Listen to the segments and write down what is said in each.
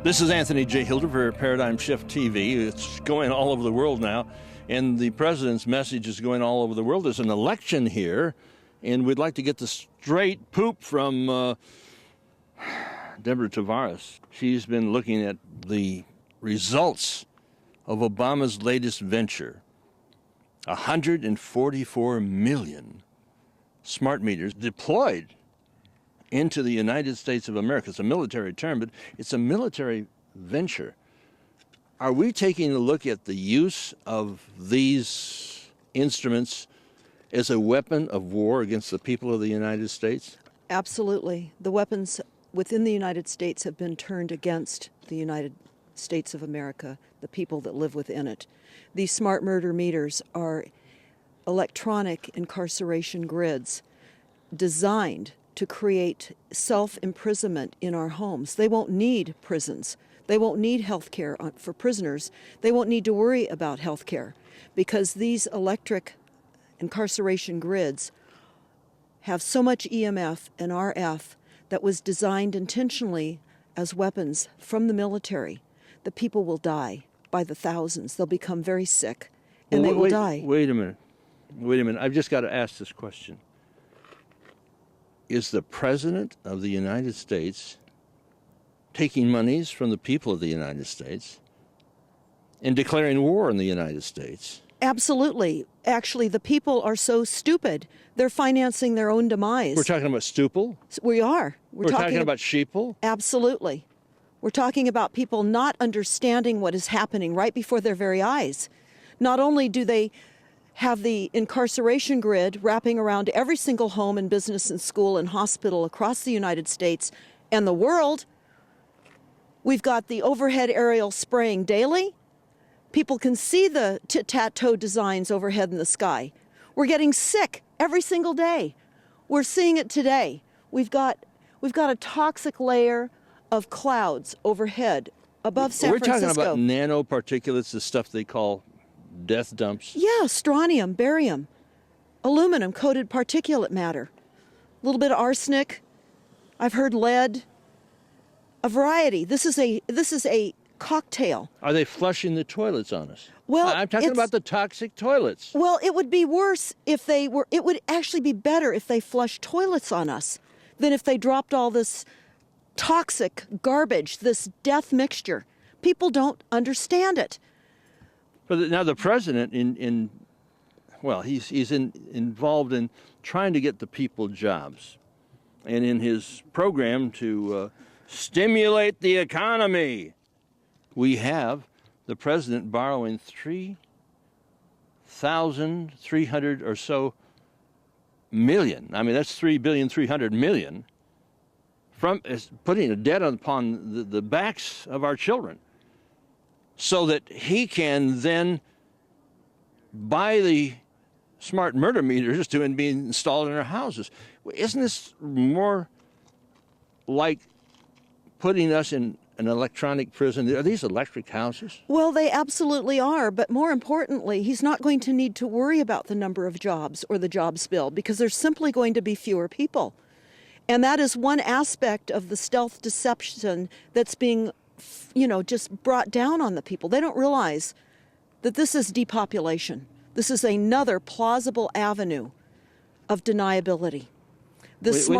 This is Anthony J HIlder for Paradigm Shift TV. It's going all over the world now, and the president's message is going all over the world. There's an election here, and we'd like to get the straight poop from Deborah Tavares. She's been looking at the results of Obama's latest venture. 144 million smart meters deployed into the United States of America. It's a military term, but it's a military venture. Are we taking a look at the use of these instruments as a weapon of war against the people of the United States? Absolutely. The weapons within the United States have been turned against the United States of America, the people that live within it. These smart murder meters are electronic incarceration grids designed to create self-imprisonment in our homes. They won't need prisons. They won't need health care for prisoners. They won't need to worry about health care because these electric incarceration grids have so much EMF and RF that was designed intentionally as weapons from the military. The people will die by the thousands. They'll become very sick and they will die. Wait a minute. I've just got to ask this question. Is the President of the United States taking monies from the people of the United States and declaring war on the United States? Absolutely. Actually, the people are so stupid. They're financing their own demise. We're talking about Stupel? We are. We're talking about Sheeple? Absolutely. We're talking about people not understanding what is happening right before their very eyes. Not only do they have the incarceration grid wrapping around every single home and business and school and hospital across the United States and the world, we've got the overhead aerial spraying daily. People can see the tit-tat-toe designs overhead in the sky. We're getting sick every single day. We're seeing it today. We've got a toxic layer of clouds overhead above San Francisco. We're talking about nanoparticulates, the stuff they call death dumps. Yeah, strontium, barium, aluminum-coated particulate matter, a little bit of arsenic. I've heard lead, a variety. This is a cocktail. Are they flushing the toilets on us? Well, I'm talking about the toxic toilets. Well, it would be worse if they were. It would actually be better if they flushed toilets on us than if they dropped all this toxic garbage, this death mixture. People don't understand it. But now the president, he's involved in trying to get the people jobs, and in his program to stimulate the economy, we have the president borrowing 3,300 or so million. I mean, that's $3,300,000,000 from putting a debt upon the backs of our children, so that he can then buy the smart murder meters to be installed in our houses. Isn't this more like putting us in an electronic prison? Are these electric houses? Well, they absolutely are, but more importantly, he's not going to need to worry about the number of jobs or the jobs bill because there's simply going to be fewer people. And that is one aspect of the stealth deception that's being just brought down on the people. They don't realize that this is depopulation. This is another plausible avenue of deniability. Wait, just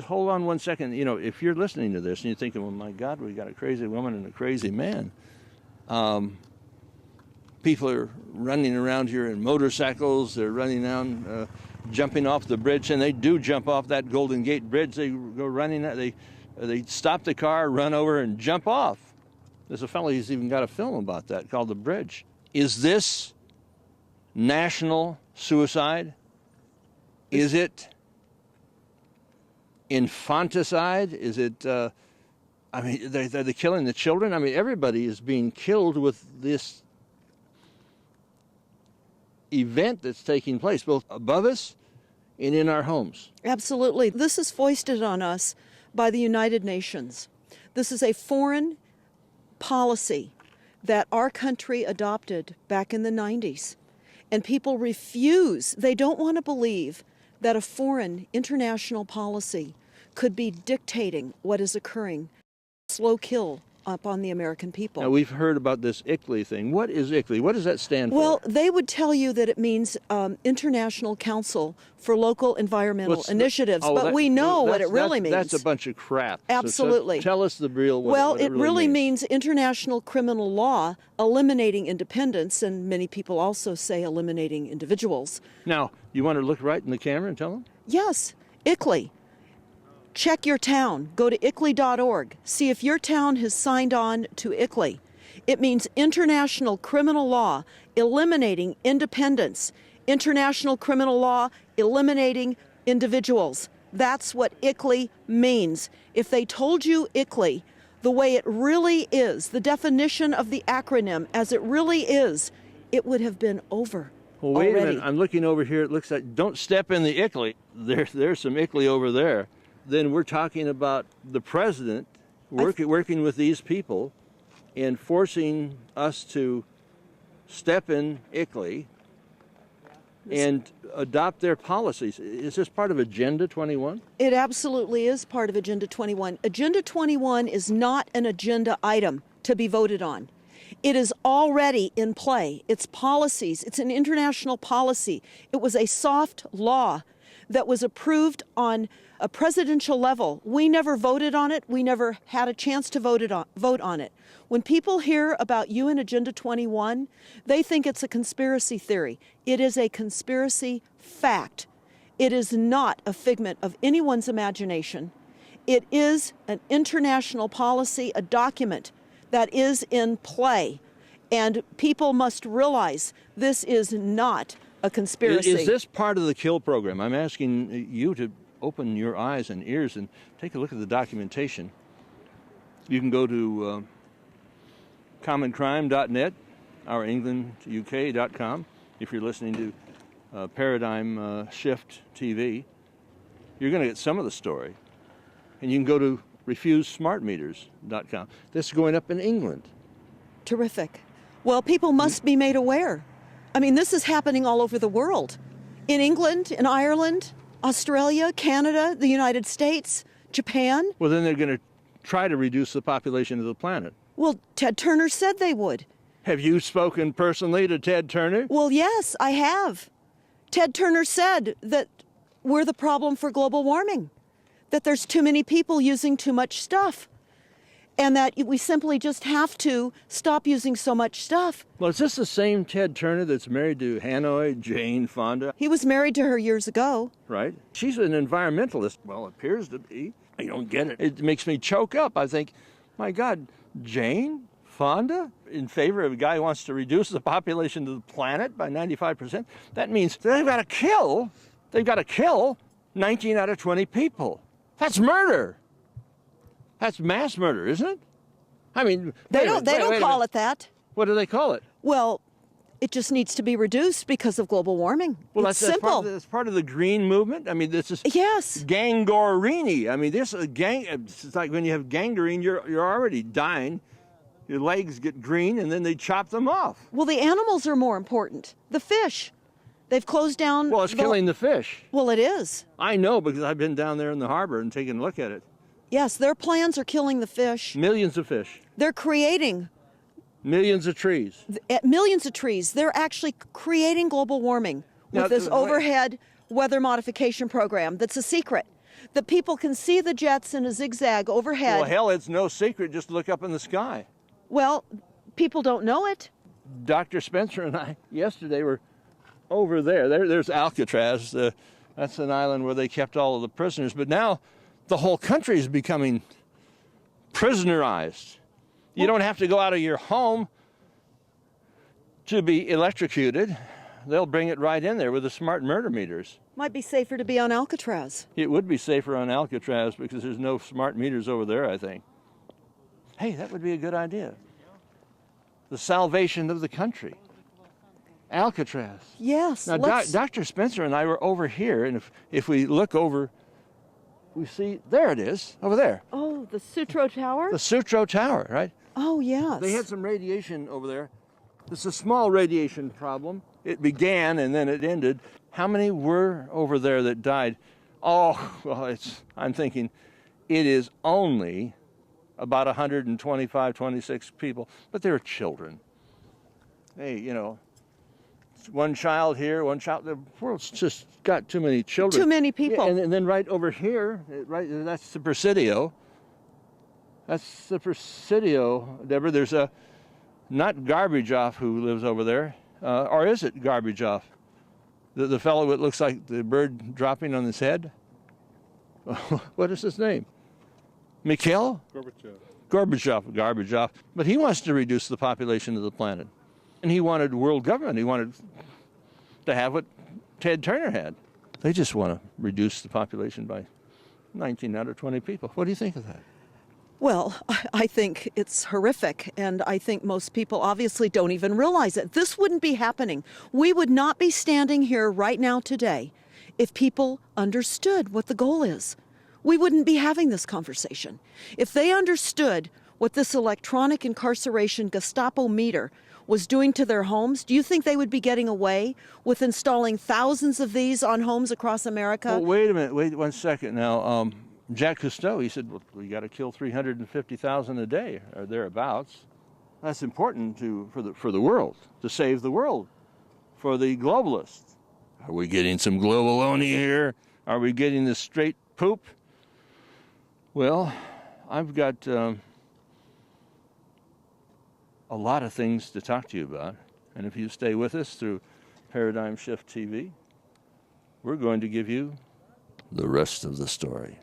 hold on one second. If you're listening to this and you're thinking, well, my God, we got a crazy woman and a crazy man. People are running around here in motorcycles. They're running down, jumping off the bridge, and they do jump off that Golden Gate Bridge. They go running. They stop the car, run over, and jump off. There's a fellow who's even got a film about that called The Bridge. Is this national suicide? Is it infanticide? Is it, they're killing the children? I mean, everybody is being killed with this event that's taking place, both above us and in our homes. Absolutely. This is foisted on us by the United Nations. This is a foreign policy that our country adopted back in the 90s. And people refuse, they don't want to believe that a foreign international policy could be dictating what is occurring. slow kill upon the American people. Now, we've heard about this ICLEI thing. What is ICLEI? What does that stand for? Well, they would tell you that it means International Council for Local Environmental Initiatives, but we know what it really means. That's a bunch of crap. Absolutely. So tell us the real what Well, it really means International Criminal Law Eliminating Independence, and many people also say eliminating individuals. Now, you want to look right in the camera and tell them? Yes, ICLEI. Check your town. Go to ICLEI.org. See if your town has signed on to ICLEI. It means International Criminal Law Eliminating Independence. International Criminal Law Eliminating Individuals. That's what ICLEI means. If they told you ICLEI the way it really is, the definition of the acronym as it really is, it would have been over. Well, wait already. a minute. I'm looking over here. It looks like, don't step in the ICLEI. There's some ICLEI over there. Then we're talking about the president working with these people and forcing us to step in ICLEI and adopt their policies. Is this part of Agenda 21? It absolutely is part of Agenda 21. Agenda 21 is not an agenda item to be voted on. It is already in play. It's policies. It's an international policy. It was a soft law that was approved on a presidential level. We never voted on it. We never had a chance to vote on it. When people hear about UN Agenda 21, they think it's a conspiracy theory. It is a conspiracy fact. It is not a figment of anyone's imagination. It is an international policy, a document that is in play. And people must realize this is not a conspiracy. Is this part of the kill program? I'm asking you to open your eyes and ears and take a look at the documentation. You can go to commoncrime.net, or englanduk.com. If you're listening to Paradigm Shift TV, you're going to get some of the story. And you can go to refusesmartmeters.com. This is going up in England. Terrific. Well, people must be made aware. I mean, this is happening all over the world. In England, in Ireland, Australia, Canada, the United States, Japan. Well, then they're going to try to reduce the population of the planet. Well, Ted Turner said they would. Have you spoken personally to Ted Turner? Well, yes, I have. Ted Turner said that we're the problem for global warming, that there's too many people using too much stuff, and that we simply just have to stop using so much stuff. Well, is this the same Ted Turner that's married to Hanoi Jane Fonda? He was married to her years ago. Right. She's an environmentalist. Well, appears to be. I don't get it. It makes me choke up. I think, my God, Jane Fonda in favor of a guy who wants to reduce the population of the planet by 95%? That means they've got to kill 19 out of 20 people. That's murder. That's mass murder, isn't it? I mean, they don't call it that. What do they call it? Well, it just needs to be reduced because of global warming. Well, it's simple. That's part of the green movement. I mean, this is yes. Gangrene. I mean, this is it's like when you have gangrene, you're already dying. Your legs get green, and then they chop them off. Well, the animals are more important. The fish. They've closed down. Well, it's killing the fish. Well, it is. I know because I've been down there in the harbor and taken a look at it. Yes, their plans are killing the fish. Millions of fish. They're creating millions of trees. Millions of trees. They're actually creating global warming with this overhead weather modification program that's a secret. That people can see the jets in a zigzag overhead. Well, hell, it's no secret. Just look up in the sky. Well, people don't know it. Dr. Spencer and I yesterday were over there. There's Alcatraz. That's an island where they kept all of the prisoners. But now the whole country is becoming prisonerized. You don't have to go out of your home to be electrocuted. They'll bring it right in there with the smart murder meters. Might be safer to be on Alcatraz. It would be safer on Alcatraz because there's no smart meters over there, I think. Hey, that would be a good idea. The salvation of the country. Alcatraz. Yes. Now, Dr. Spencer and I were over here, and if we look over, we see, there it is, over there. Oh, the Sutro Tower? The Sutro Tower, right? Oh, yes. They had some radiation over there. It's a small radiation problem. It began and then it ended. How many were over there that died? Oh, well, I'm thinking it is only about 125, 26 people, but they're children. Hey, you know, one child here, one child. The world's just got too many children. Too many people. Yeah, and then right over here, right, that's the Presidio. That's the Presidio, Deborah. There's a, not Garbage Off who lives over there, or is it Garbage Off? The fellow that looks like the bird dropping on his head? What is his name? Mikhail? Gorbachev. Garbage Off. But he wants to reduce the population of the planet. And he wanted world government. He wanted to have what Ted Turner had. They just want to reduce the population by 19 out of 20 people. What do you think of that? Well, I think it's horrific, and I think most people obviously don't even realize it. This wouldn't be happening. We would not be standing here right now today if people understood what the goal is. We wouldn't be having this conversation. If they understood what this electronic incarceration Gestapo meter was doing to their homes, do you think they would be getting away with installing thousands of these on homes across America? Well, wait a minute. Wait 1 second now. Jacque Costeau, he said, well, we got to kill 350,000 a day or thereabouts. That's important for the world, to save the world, for the globalists. Are we getting some globaloney here? Are we getting the straight poop? Well, I've got a lot of things to talk to you about. And if you stay with us through Paradigm Shift TV, we're going to give you the rest of the story.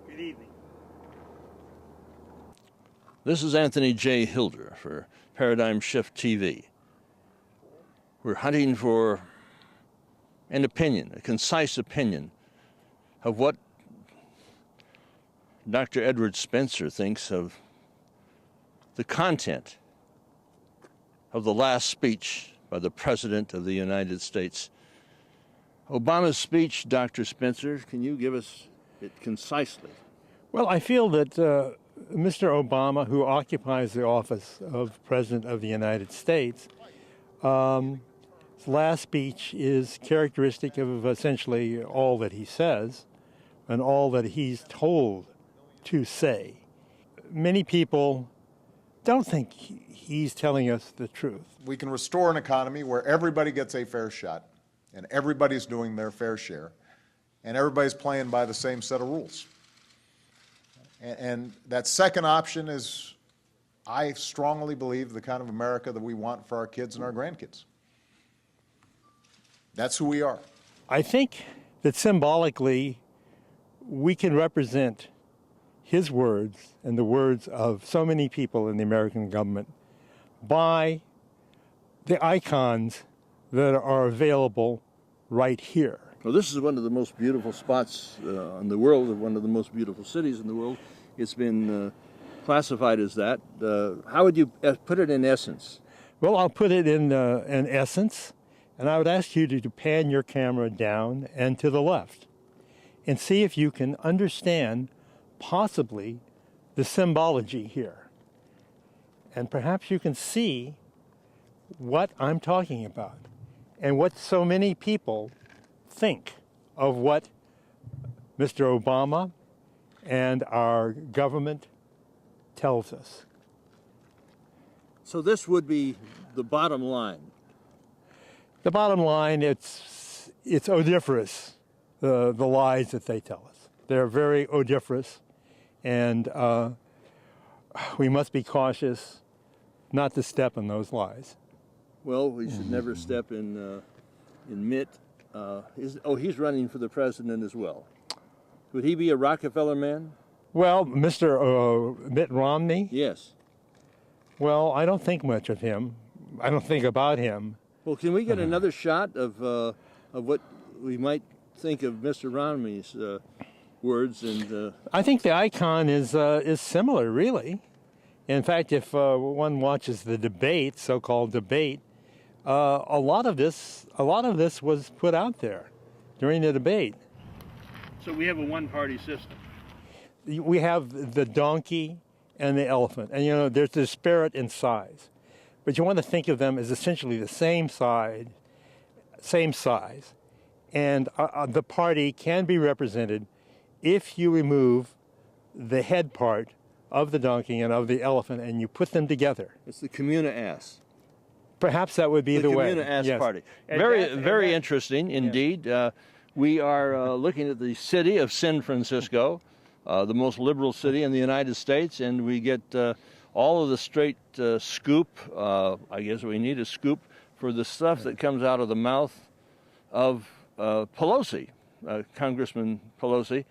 Good evening. This is Anthony J HIlder for Paradigm Shift TV. We're hunting for an opinion, a concise opinion of what Dr. Edward Spencer thinks of the content of the last speech by the President of the United States. Obama's speech, Dr. Spencer, can you give us it concisely? Well, I feel that Mr. Obama, who occupies the office of President of the United States, his last speech is characteristic of essentially all that he says and all that he's told to say. Many people don't think he's telling us the truth. We can restore an economy where everybody gets a fair shot and everybody's doing their fair share and everybody's playing by the same set of rules. And that second option is, I strongly believe, the kind of America that we want for our kids and our grandkids. That's who we are. I think that symbolically we can represent his words and the words of so many people in the American government by the icons that are available right here. Well, this is one of the most beautiful spots in the world, one of the most beautiful cities in the world. It's been classified as that. How would you put it in essence? Well, I'll put it in essence, and I would ask you to pan your camera down and to the left and see if you can understand possibly the symbology here. And perhaps you can see what I'm talking about and what so many people think of what Mr. Obama and our government tells us. So this would be the bottom line. The bottom line, it's odiferous, the lies that they tell us. They're very odiferous, and we must be cautious not to step in those lies. Well, we should never step in Mitt. He's running for the president as well. Would he be a Rockefeller man? Well, Mr. Mitt Romney? Yes. Well, I don't think much of him. I don't think about him. Well, can we get another shot of what we might think of Mr. Romney's words? And I think the icon is similar, really. In fact, if one watches the debate, so-called debate, a lot of this was put out there during the debate. so we have a one-party system. We have the donkey and the elephant, and there's disparate in size, but you want to think of them as essentially the same size, and the party can be represented if you remove the head part of the donkey and of the elephant and you put them together. It's the Communa-Ass. Perhaps that would be the way. The Communa-Ass Yes. Party. And Very interesting indeed. We are looking at the city of San Francisco, the most liberal city in the United States, and we get all of the straight scoop. I guess we need a scoop for the stuff that comes out of the mouth of Pelosi, Congressman Pelosi.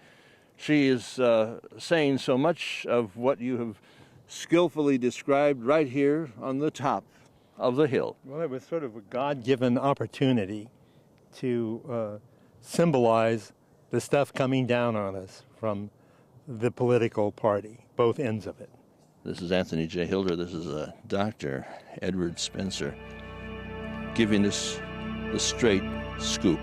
She is saying so much of what you have skillfully described right here on the top of the Hill. Well, it was sort of a God-given opportunity to symbolize the stuff coming down on us from the political party, both ends of it. This is Anthony J. HIlder. This is Dr. Edward Spencer giving us the straight scoop.